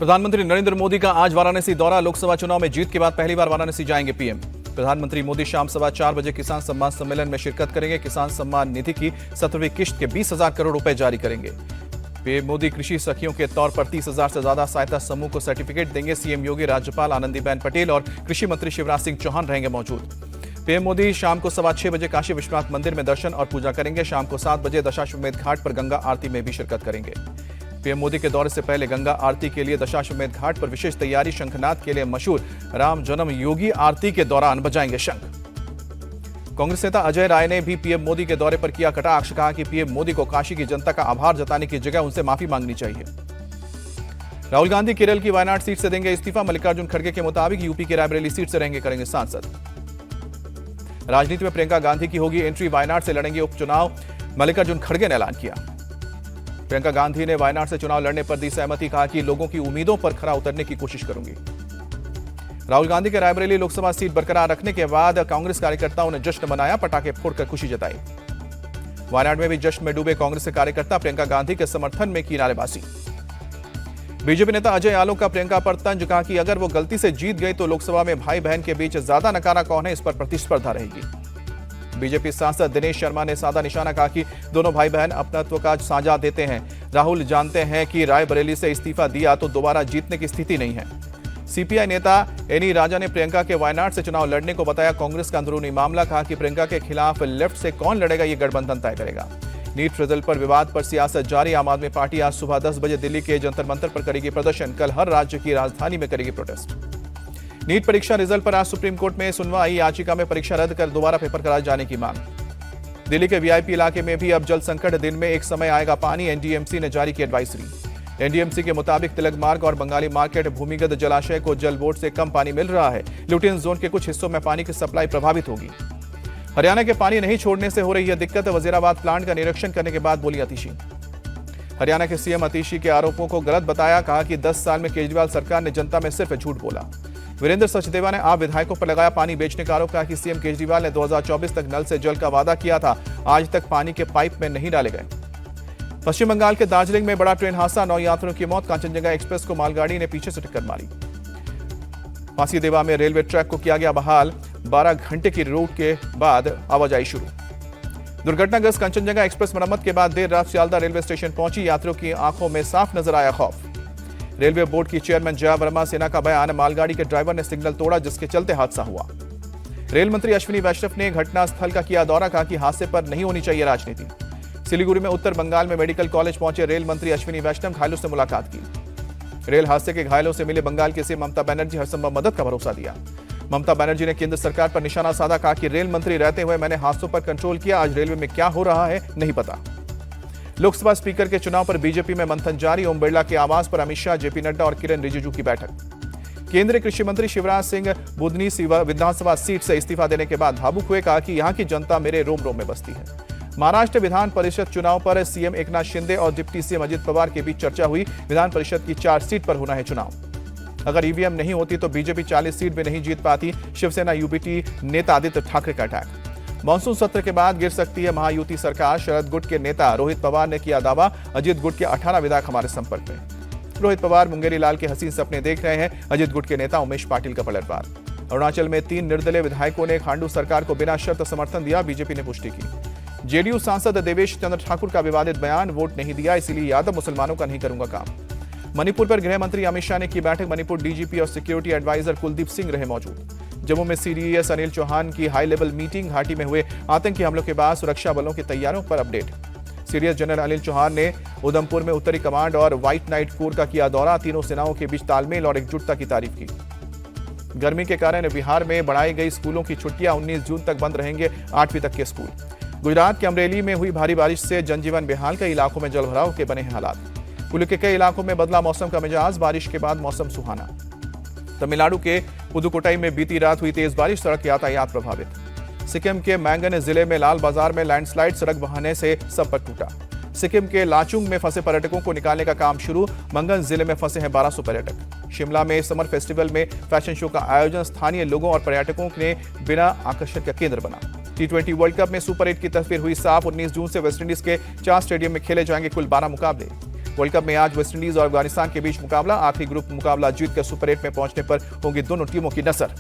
प्रधानमंत्री नरेंद्र मोदी का आज वाराणसी दौरा। लोकसभा चुनाव में जीत के बाद पहली बार वाराणसी जाएंगे पीएम। प्रधानमंत्री मोदी शाम 4:15 बजे किसान सम्मान सम्मेलन में शिरकत करेंगे। किसान सम्मान निधि की 17वीं किश्त के 20,000 करोड़ रुपए जारी करेंगे। पीएम मोदी कृषि सखियों के तौर पर 30,000 से ज्यादा सहायता समूह को सर्टिफिकेट देंगे। सीएम योगी, राज्यपाल आनंदीबेन पटेल और कृषि मंत्री शिवराज सिंह चौहान रहेंगे मौजूद। पीएम मोदी शाम को 6:15 बजे काशी विश्वनाथ मंदिर में दर्शन और पूजा करेंगे। शाम को 7 बजे दशाश्वमेध घाट पर गंगा आरती में भी शिरकत करेंगे। पीएम मोदी के दौरे से पहले गंगा आरती के लिए दशाश्वमेध घाट पर विशेष तैयारी। शंखनाद के लिए मशहूर राम जन्म योगी आरती के दौरान बजाएंगे शंख। कांग्रेस नेता अजय राय ने भी पीएम मोदी के दौरे पर किया कटाक्ष। कहा कि पीएम मोदी को काशी की जनता का आभार जताने की जगह उनसे माफी मांगनी चाहिए। राहुल गांधी केरल की वायनाड सीट से देंगे इस्तीफा। मल्लिकार्जुन खड़गे के मुताबिक यूपी की रायबरेली सीट से करेंगे सांसद। राजनीति में प्रियंका गांधी की होगी एंट्री। वायनाड से लड़ेंगे उपचुनाव, मल्लिकार्जुन खड़गे ने ऐलान किया। प्रियंका गांधी ने वायनाड से चुनाव लड़ने पर दी सहमति। कहा कि लोगों की उम्मीदों पर खरा उतरने की कोशिश करूंगी। राहुल गांधी के रायबरेली लोकसभा सीट बरकरार रखने के बाद कांग्रेस कार्यकर्ताओं ने जश्न मनाया, पटाखे फोड़कर खुशी जताई। वायनाड में भी जश्न में डूबे कांग्रेस के कार्यकर्ता। प्रियंका गांधी के समर्थन में की नारेबाजी। बीजेपी नेता अजय आलोक का प्रियंका पर तंज। कहा कि अगर वो गलती से जीत गई तो लोकसभा में भाई बहन के बीच ज्यादा नकारा कौन है, इस पर प्रतिस्पर्धा रहेगी। बीजेपी सांसद दिनेश शर्मा ने साधा निशाना। कहा कि दोनों भाई बहन अपनत्व का साझा देते हैं। राहुल जानते हैं कि रायबरेली से इस्तीफा दिया तो दोबारा जीतने की स्थिति नहीं है। सीपीआई नेता एनी राजा ने प्रियंका के वायनाड से चुनाव लड़ने को बताया कांग्रेस का अंदरूनी मामला। कहा कि प्रियंका के खिलाफ लेफ्ट से कौन लड़ेगा, ये गठबंधन तय करेगा। नीट रिजल्ट पर विवाद पर सियासत जारी। आम आदमी पार्टी आज सुबह 10 बजे दिल्ली के जंतर मंतर पर करेगी प्रदर्शन। कल हर राज्य की राजधानी में करेगी प्रोटेस्ट। नीट परीक्षा रिजल्ट पर आज सुप्रीम कोर्ट में सुनवाई। याचिका में परीक्षा रद्द कर दोबारा पेपर कराए जाने की मांग। दिल्ली के वीआईपी इलाके में भी अब जल संकट। दिन में एक समय आएगा पानी। एनडीएमसी ने जारी की एडवाइजरी। एनडीएमसी के मुताबिक तिलक मार्ग और बंगाली मार्केट भूमिगत जलाशय को जल बोर्ड से कम पानी मिल रहा है। ल्यूटियन जोन के कुछ हिस्सों में पानी की सप्लाई प्रभावित होगी। हरियाणा के पानी नहीं छोड़ने से हो रही है दिक्कत। वजीराबाद प्लांट का निरीक्षण करने के बाद बोली अतिशी। हरियाणा के सीएम अतिशी के आरोपों को गलत बताया। कहा कि 10 साल में केजरीवाल सरकार ने जनता में सिर्फ झूठ बोला। वीरेंद्र सचदेवा ने आप विधायकों पर लगाया पानी बेचने का आरोप। कहा कि सीएम केजरीवाल ने 2024 तक नल से जल का वादा किया था, आज तक पानी के पाइप में नहीं डाले गए। पश्चिम बंगाल के दार्जिलिंग में बड़ा ट्रेन हादसा, 9 यात्रियों की मौत। कांचनजंगा एक्सप्रेस को मालगाड़ी ने पीछे से टक्कर मारी। फांसीदेवा में रेलवे ट्रैक को किया गया बहाल। 12 घंटे की रूट के बाद आवाजाही शुरू। दुर्घटनाग्रस्त कांचनजंगा एक्सप्रेस मरम्मत के बाद देर रात सियालदा रेलवे स्टेशन पहुंची। यात्रियों की आंखों में साफ नजर आया खौफ। रेलवे बोर्ड की चेयरमैन जया वर्मा सिन्हा का बयान। मालगाड़ी के ड्राइवर ने सिग्नल तोड़ा, जिसके चलते हादसा हुआ। रेल मंत्री अश्विनी वैष्णव ने घटनास्थल का किया दौरा। कहा कि हादसे पर नहीं होनी चाहिए राजनीति। सिलीगुड़ी में उत्तर बंगाल में मेडिकल कॉलेज पहुंचे रेल मंत्री अश्विनी वैष्णव। घायलों से मुलाकात की। रेल हादसे के घायलों से मिले बंगाल के सीएम ममता बनर्जी हरसंभव मदद का भरोसा दिया। ममता बनर्जी ने केंद्र सरकार पर निशाना साधा। कहा कि रेल मंत्री रहते हुए मैंने हादसों पर कंट्रोल किया, आज रेलवे में क्या हो रहा है नहीं पता। लोकसभा स्पीकर के चुनाव पर बीजेपी में मंथन जारी। ओम बिरला के आवास पर अमित शाह, जेपी नड्डा और किरेन रिजिजू की बैठक। केंद्रीय कृषि मंत्री शिवराज सिंह बुधनी विधानसभा सीट से इस्तीफा देने के बाद भावुक हुए। कहा कि यहां की जनता मेरे रोम रोम में बसती है। महाराष्ट्र विधान परिषद चुनाव पर सीएम एकनाथ शिंदे और डिप्टी सीएम अजित पवार के बीच चर्चा हुई। विधान परिषद की 4 सीट पर होना है चुनाव। अगर ईवीएम नहीं होती तो बीजेपी 40 सीट भी नहीं जीत पाती। शिवसेना यूबीटी नेता आदित्य ठाकरे का अटैक। मानसून सत्र के बाद गिर सकती है महायुति सरकार। शरद गुट के नेता रोहित पवार ने किया दावा। अजित गुट के 18 विधायक हमारे संपर्क में। रोहित पवार मुंगेरी लाल के हसीन सपने देख रहे हैं। अजित गुट के नेता उमेश पाटिल का पलटवार। अरुणाचल में 3 निर्दलीय विधायकों ने खांडू सरकार को बिना शर्त समर्थन दिया, बीजेपी ने पुष्टि की। जेडीयू सांसद देवेश चंद्र ठाकुर का विवादित बयान। वोट नहीं दिया इसीलिए यादव मुसलमानों का नहीं करूंगा काम। मणिपुर पर गृह मंत्री अमित शाह ने की बैठक। मणिपुर डीजीपी और सिक्योरिटी एडवाइजर कुलदीप सिंह रहे मौजूद। जम्मू में सीडीएस अनिल चौहान की हाई लेवल मीटिंग। घाटी में हुए आतंकी हमलों के बाद सुरक्षा बलों की तैयारियों पर update. CDS general Anil Chauhan ने उधमपुर में उत्तरी कमांड और व्हाइट नाइट कोर का किया दौरा। तीनों सेनाओं के बीच तालमेल और एकजुटता की तारीफ की। गर्मी के कारण बिहार में बढ़ाई गई स्कूलों की छुट्टियां। 19 जून तक बंद रहेंगे 8वीं तक के स्कूल। गुजरात के अमरेली में हुई भारी बारिश से जनजीवन बेहाल। कई इलाकों में जलभराव के बने हैं हालात। कुल्लू के कई इलाकों में बदला मौसम का मिजाज। बारिश के बाद मौसम सुहाना। तमिलनाडु के पुदुकोट्टई में बीती रात हुई तेज बारिश, सड़क यातायात प्रभावित। सिक्किम के मैंगन जिले में लाल बाजार में लैंडस्लाइड, सड़क बहाने से संपर्क टूटा। सिक्किम के लाचुंग में फंसे पर्यटकों को निकालने का काम शुरू। मंगन जिले में फंसे हैं 1200 पर्यटक। शिमला में समर फेस्टिवल में फैशन शो का आयोजन स्थानीय लोगों और पर्यटकों ने बिना आकर्षण का केंद्र बना। T20 वर्ल्ड कप में सुपर 8 की तस्वीर हुई साफ। 19 जून से वेस्टइंडीज के 4 स्टेडियम में खेले जाएंगे कुल 12 मुकाबले। वर्ल्ड कप में आज वेस्टइंडीज और अफगानिस्तान के बीच मुकाबला। आखिरी ग्रुप मुकाबला जीत कर सुपर 8 में पहुंचने पर होंगी दोनों टीमों की नजर।